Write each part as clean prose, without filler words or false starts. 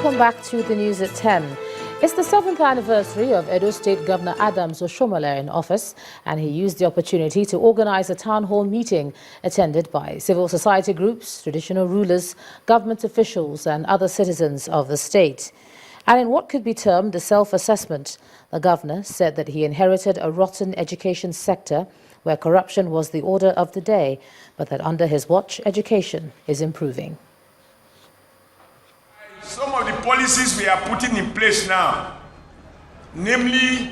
Welcome back to the news at 10. It's the 7th anniversary of Edo State Governor Adams Oshiomhole in office, and he used the opportunity to organize a town hall meeting attended by civil society groups, traditional rulers, government officials and other citizens of the state. And in what could be termed a self-assessment, the governor said that he inherited a rotten education sector where corruption was the order of the day, but that under his watch, education is improving. Some of the policies we are putting in place now, namely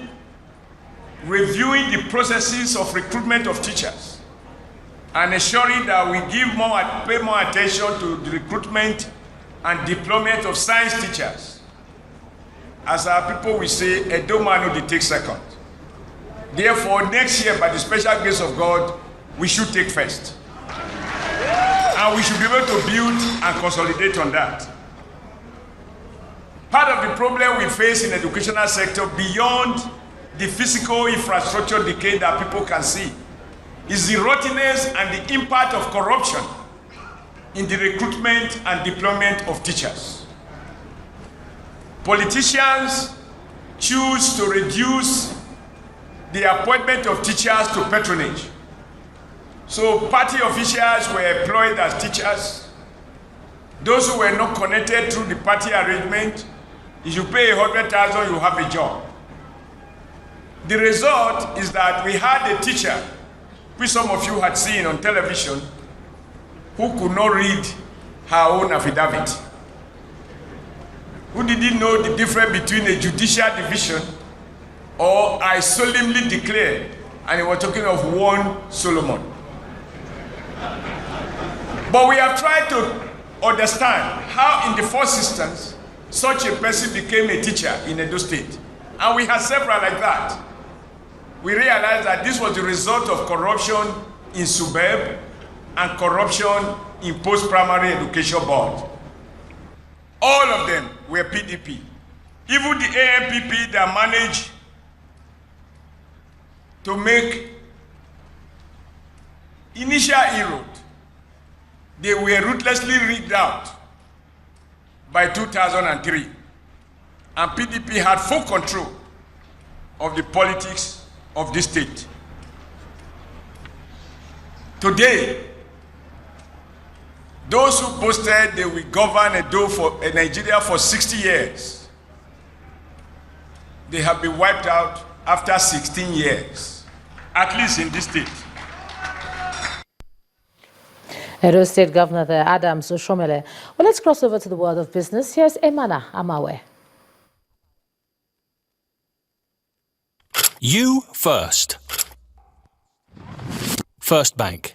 reviewing the processes of recruitment of teachers and ensuring that we pay more attention to the recruitment and deployment of science teachers. As our people will say, a dumb man will take second. Therefore, next year, by the special grace of God, we should take first. And we should be able to build and consolidate on that. Part of the problem we face in the educational sector, beyond the physical infrastructure decay that people can see, is the rottenness and the impact of corruption in the recruitment and deployment of teachers. Politicians choose to reduce the appointment of teachers to patronage. So party officials were employed as teachers. Those who were not connected through the party arrangement, if you pay 100,000, you have a job. The result is that we had a teacher, which some of you had seen on television, who could not read her own affidavit, who didn't know the difference between a judicial division or I solemnly declare, and we were talking of one Solomon. But we have tried to understand how in the first instance such a person became a teacher in Edo State. And we had several like that. We realized that this was the result of corruption in SUBEB and corruption in post-primary education board. All of them were PDP. Even the AMPP that managed to make initial inroad, they were ruthlessly rigged out by 2003. And PDP had full control of the politics of the state. Today, those who boasted they will govern Nigeria for 60 years, they have been wiped out after 16 years, at least in this state. Edo State Governor there, Adams Oshiomhole. Well, let's cross over to the world of business. Here's Emana Amawe. You first. First Bank.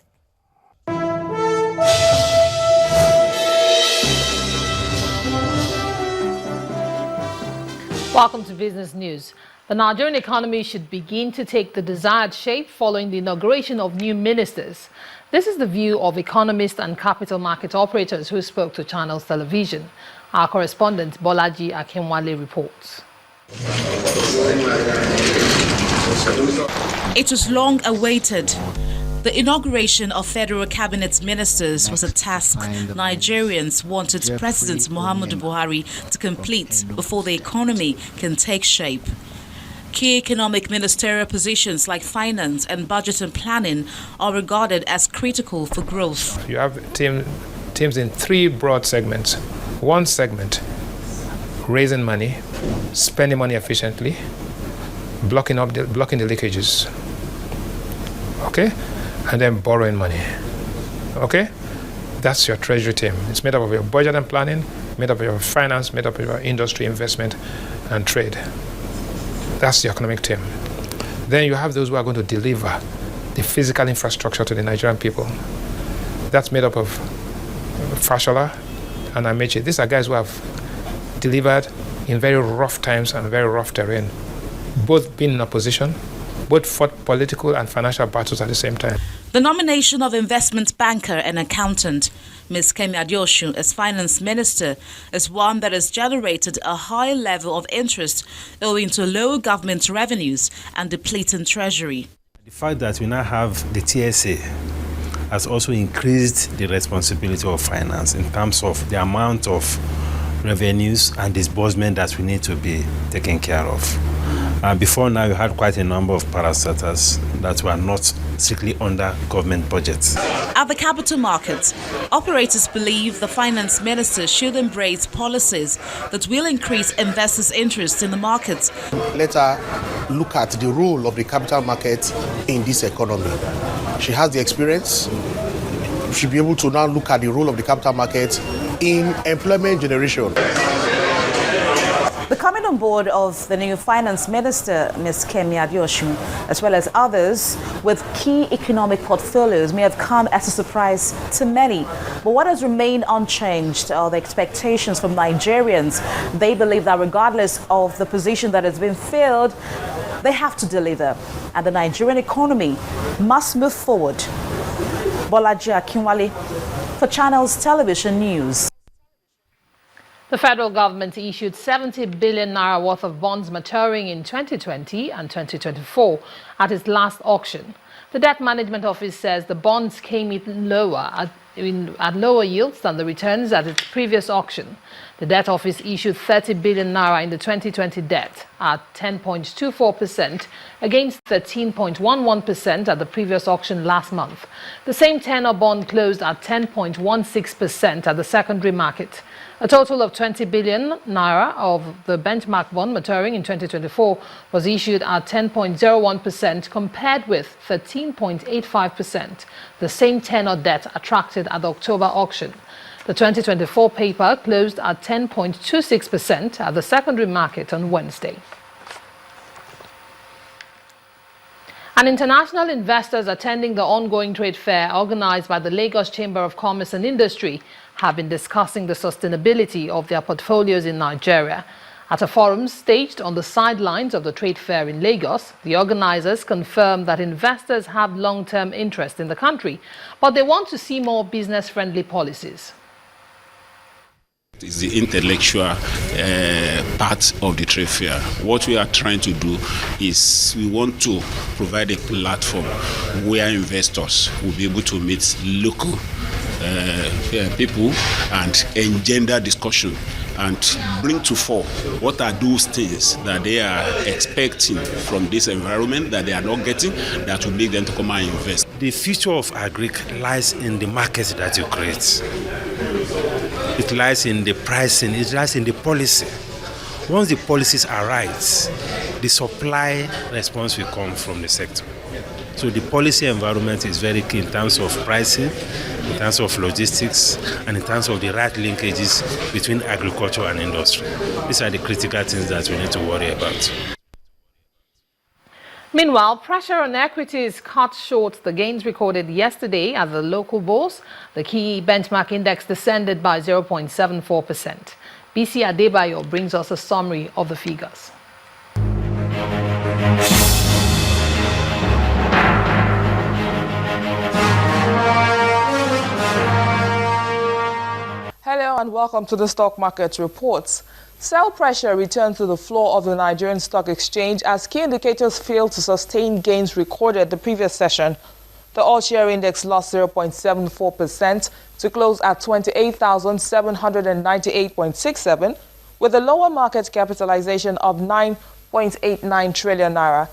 Welcome to Business News. The Nigerian economy should begin to take the desired shape following the inauguration of new ministers. This is the view of economists and capital market operators who spoke to Channels Television. Our correspondent Bolaji Akinwale reports. It was long awaited. The inauguration of federal cabinet ministers was a task Nigerians wanted President Muhammadu Buhari to complete before the economy can take shape. Key economic ministerial positions like finance and budget and planning are regarded as critical for growth. You have teams in three broad segments. One segment, raising money, spending money efficiently, blocking the leakages, okay? And then borrowing money, okay? That's your treasury team. It's made up of your budget and planning, made up of your finance, made up of your industry, investment, and trade. That's the economic team. Then you have those who are going to deliver the physical infrastructure to the Nigerian people. That's made up of Fashola and Amechi. These are guys who have delivered in very rough times and very rough terrain, both being in opposition, both fought political and financial battles at the same time. The nomination of investment banker and accountant Ms. Kemi Adeosun as finance minister is one that has generated a high level of interest owing to low government revenues and depleting treasury. The fact that we now have the TSA has also increased the responsibility of finance in terms of the amount of revenues and disbursement that we need to be taken care of. Before now, we had quite a number of parastatals that were not strictly under government budgets. At the capital markets, operators believe the finance minister should embrace policies that will increase investors' interest in the markets. Let her look at the role of the capital market in this economy. She has the experience. She should be able to now look at the role of the capital market in employment generation. The coming on board of the new finance minister, Ms. Kemi Adeosun, as well as others with key economic portfolios, may have come as a surprise to many. But what has remained unchanged are the expectations from Nigerians. They believe that regardless of the position that has been filled, they have to deliver. And the Nigerian economy must move forward. Bolaji Akinwale for Channels Television News. The federal government issued 70 billion naira worth of bonds maturing in 2020 and 2024 at its last auction. The Debt Management Office says the bonds came in lower at lower yields than the returns at its previous auction. The Debt Office issued 30 billion naira in the 2020 debt at 10.24% against 13.11% at the previous auction last month. The same tenor bond closed at 10.16% at the secondary market. A total of 20 billion naira of the benchmark bond maturing in 2024 was issued at 10.01% compared with 13.85%, the same tenor debt attracted at the October auction. The 2024 paper closed at 10.26% at the secondary market on Wednesday. And international investors attending the ongoing trade fair organized by the Lagos Chamber of Commerce and Industry have been discussing the sustainability of their portfolios in Nigeria. At a forum staged on the sidelines of the trade fair in Lagos, the organizers confirmed that investors have long-term interest in the country, but they want to see more business-friendly policies. It's the intellectual part of the trade fair. What we are trying to do is we want to provide a platform where investors will be able to meet local people and engender discussion and bring to fore what are those things that they are expecting from this environment that they are not getting that will make them to come and invest. The future of agric lies in the market that you create. It lies in the pricing, it lies in the policy. Once the policies are right, the supply response will come from the sector. So the policy environment is very key in terms of pricing, in terms of logistics, and in terms of the right linkages between agriculture and industry. These are the critical things that we need to worry about. Meanwhile, pressure on equities cut short the gains recorded yesterday at the local bourse. The key benchmark index descended by 0.74%. BC Adebayo brings us a summary of the figures. Hello and welcome to the Stock Market Reports. Sell pressure returned to the floor of the Nigerian Stock Exchange as key indicators failed to sustain gains recorded the previous session. The all-share index lost 0.74% to close at 28,798.67 with a lower market capitalization of 9.89 trillion naira.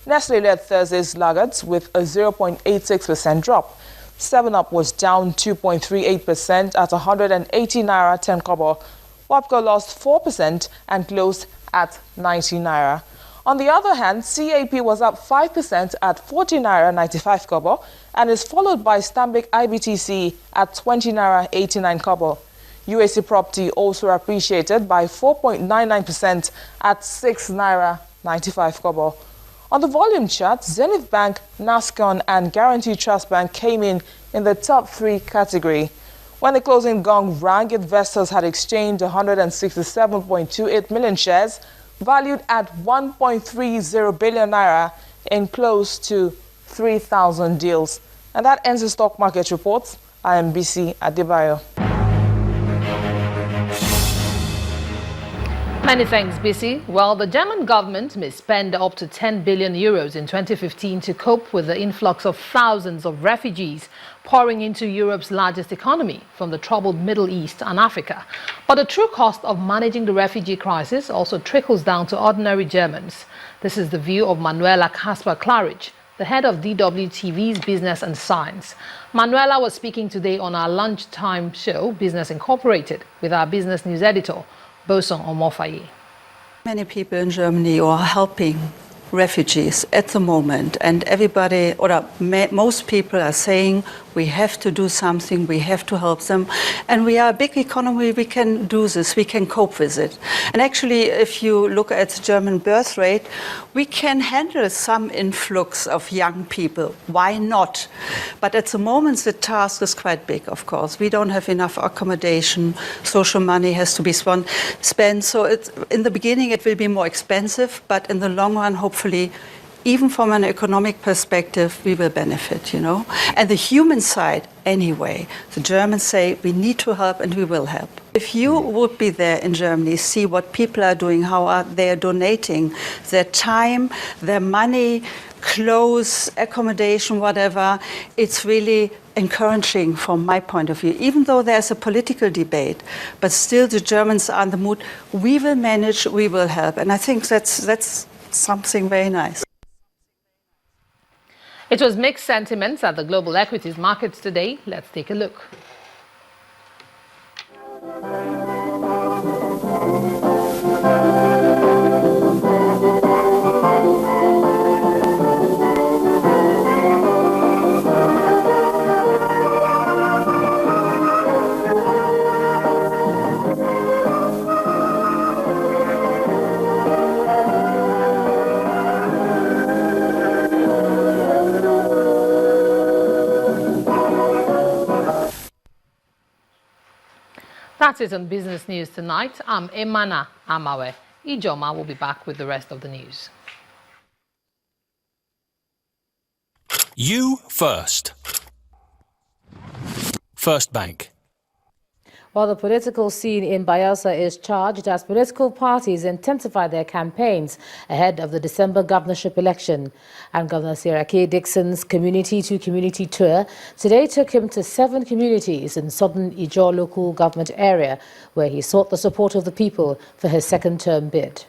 Nestle led Thursday's laggards with a 0.86% drop. 7-Up was down 2.38% at 180 naira 10 kobo. WAPCO lost 4% and closed at 90 naira. On the other hand, CAP was up 5% at 40 naira 95 kobo and is followed by Stanbic IBTC at 20 naira 89 kobo. UAC property also appreciated by 4.99% at 6 naira 95 kobo. On the volume chart, Zenith Bank, Nascon and Guarantee Trust Bank came in the top 3 category. When the closing gong rang, investors had exchanged 167.28 million shares, valued at 1.30 billion naira in close to 3,000 deals. And that ends the stock market reports. I am BC Adebayo. Many thanks, BC. Well, the German government may spend up to 10 billion euros in 2015 to cope with the influx of thousands of refugees pouring into Europe's largest economy from the troubled Middle East and Africa. But the true cost of managing the refugee crisis also trickles down to ordinary Germans. This is the view of Manuela Kasper-Claridge, the head of DWTV's Business and Science. Manuela was speaking today on our lunchtime show, Business Incorporated, with our business news editor, Boson Omofaye. Many people in Germany are helping refugees at the moment, and everybody, or most people are saying we have to do something, we have to help them, and we are a big economy, we can do this, we can cope with it. And actually, if you look at the German birth rate, we can handle some influx of young people. Why not? But at the moment, the task is quite big, of course. We don't have enough accommodation, social money has to be spent, so in the beginning it will be more expensive, but in the long run, hopefully, even from an economic perspective, we will benefit, you know. And the human side, anyway, the Germans say we need to help and we will help. If you would be there in Germany, see what people are doing, how they are donating their time, their money, clothes, accommodation, whatever, it's really encouraging from my point of view, even though there's a political debate, but still the Germans are in the mood, we will manage, we will help. And I think that's something very nice. It was mixed sentiments at the global equities markets today. Let's take a look. That's it on Business News tonight. I'm Emana Amawe. Ijoma will be back with the rest of the news. You first. First Bank. While the political scene in Bayelsa is charged as political parties intensify their campaigns ahead of the December governorship election. And Governor Serake Dixon's community-to-community tour today took him to 7 communities in southern Ijaw local government area, where he sought the support of the people for his second-term bid.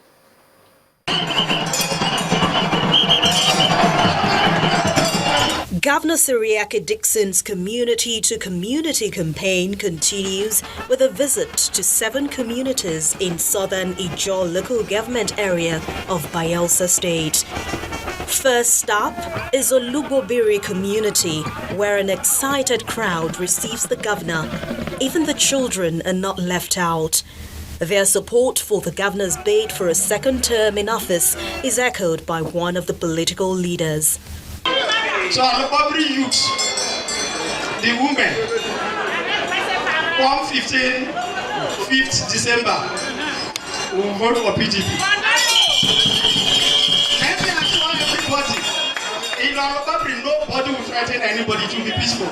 Governor Seriake Dixon's community-to-community campaign continues with a visit to 7 communities in southern Ijaw local government area of Bayelsa State. First stop is Olugobiri community, where an excited crowd receives the governor. Even the children are not left out. Their support for the governor's bid for a second term in office is echoed by one of the political leaders. So Olugobiri youth, the women, come 5th December, we will vote for PDP. Let me assure everybody, in Olugobiri, nobody will threaten anybody to be peaceful.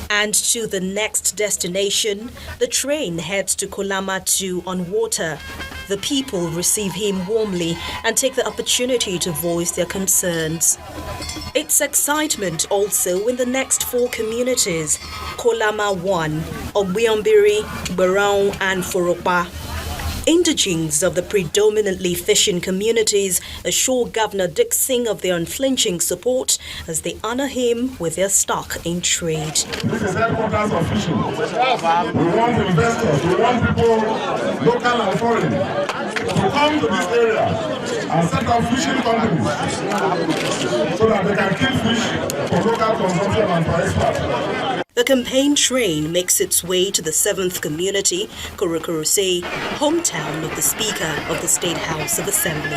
And to the next destination, the train heads to Kolamatu on water. The people receive him warmly and take the opportunity to voice their concerns. It's excitement also in the next 4 communities, Kolama 1, Ogbionbiri, Barong and Foropa. Indigenes of the predominantly fishing communities assure Governor Dixon of their unflinching support as they honor him with their stock in trade. This is headquarters of fishing. We want investors, we want people, local and foreign, to come to this area and set up fishing companies so that they can kill fish for local consumption and for export. The campaign train makes its way to the 7th community, Korokorose, hometown of the Speaker of the State House of Assembly.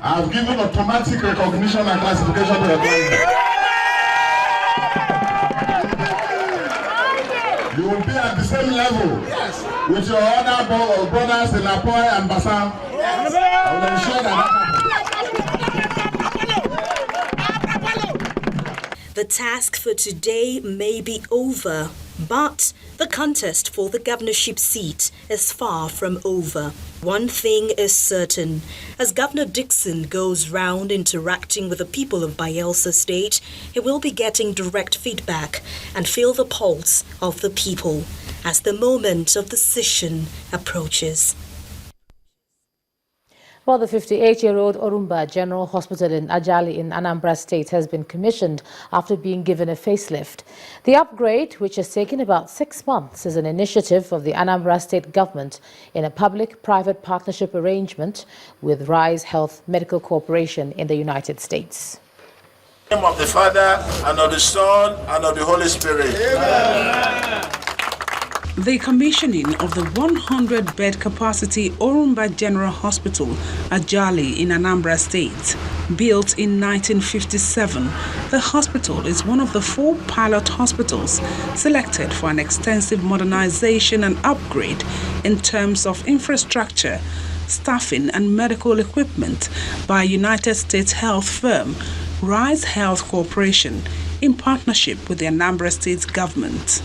I have given automatic recognition and classification to the president. You will be at the same level with your other brothers in Apoy and Basan. I will ensure that The task for today may be over, But the contest for the governorship seat is far from over. One thing is certain, as Governor Dixon goes round interacting with the people of Bayelsa State, he will be getting direct feedback and feel the pulse of the people as the moment of decision approaches. Well, the 58-year-old Orumba General Hospital in Ajali in Anambra State has been commissioned after being given a facelift. The upgrade, which has taken about 6 months, is an initiative of the Anambra State government in a public-private partnership arrangement with Rise Health Medical Corporation in the United States. In the name of the Father, and of the Son, and of the Holy Spirit. Amen. The commissioning of the 100-bed capacity Orumba General Hospital, Ajali in Anambra State, built in 1957, the hospital is one of the 4 pilot hospitals selected for an extensive modernization and upgrade in terms of infrastructure, staffing and medical equipment by United States health firm Rise Health Corporation in partnership with the Anambra State government.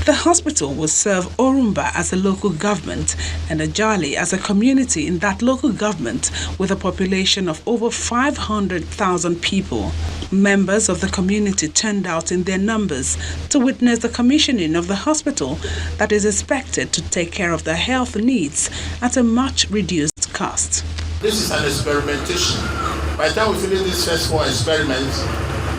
The hospital will serve Orumba as a local government and Ajali as a community in that local government with a population of over 500,000 people. Members of the community turned out in their numbers to witness the commissioning of the hospital that is expected to take care of their health needs at a much reduced cost. This is an experimentation. By the time we finish these first 4 experiments,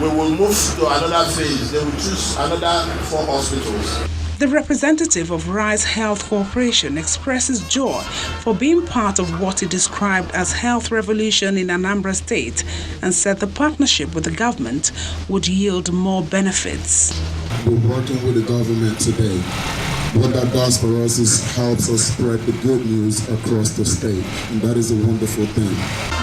we will move to another phase. They will choose another 4 hospitals. The representative of Rise Health Corporation expresses joy for being part of what he described as health revolution in Anambra State and said the partnership with the government would yield more benefits. We're working with the government today. What that does for us is helps us spread the good news across the state, and that is a wonderful thing.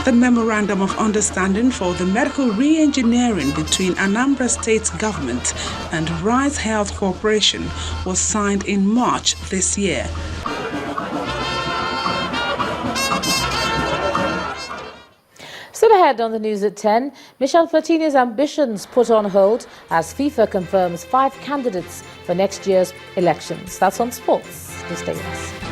The Memorandum of Understanding for the Medical Re-Engineering between Anambra State Government and Rise Health Corporation was signed in March this year. Still ahead on the news at 10, Michel Platini's ambitions put on hold as FIFA confirms 5 candidates for next year's elections. That's on sports. Stay with us.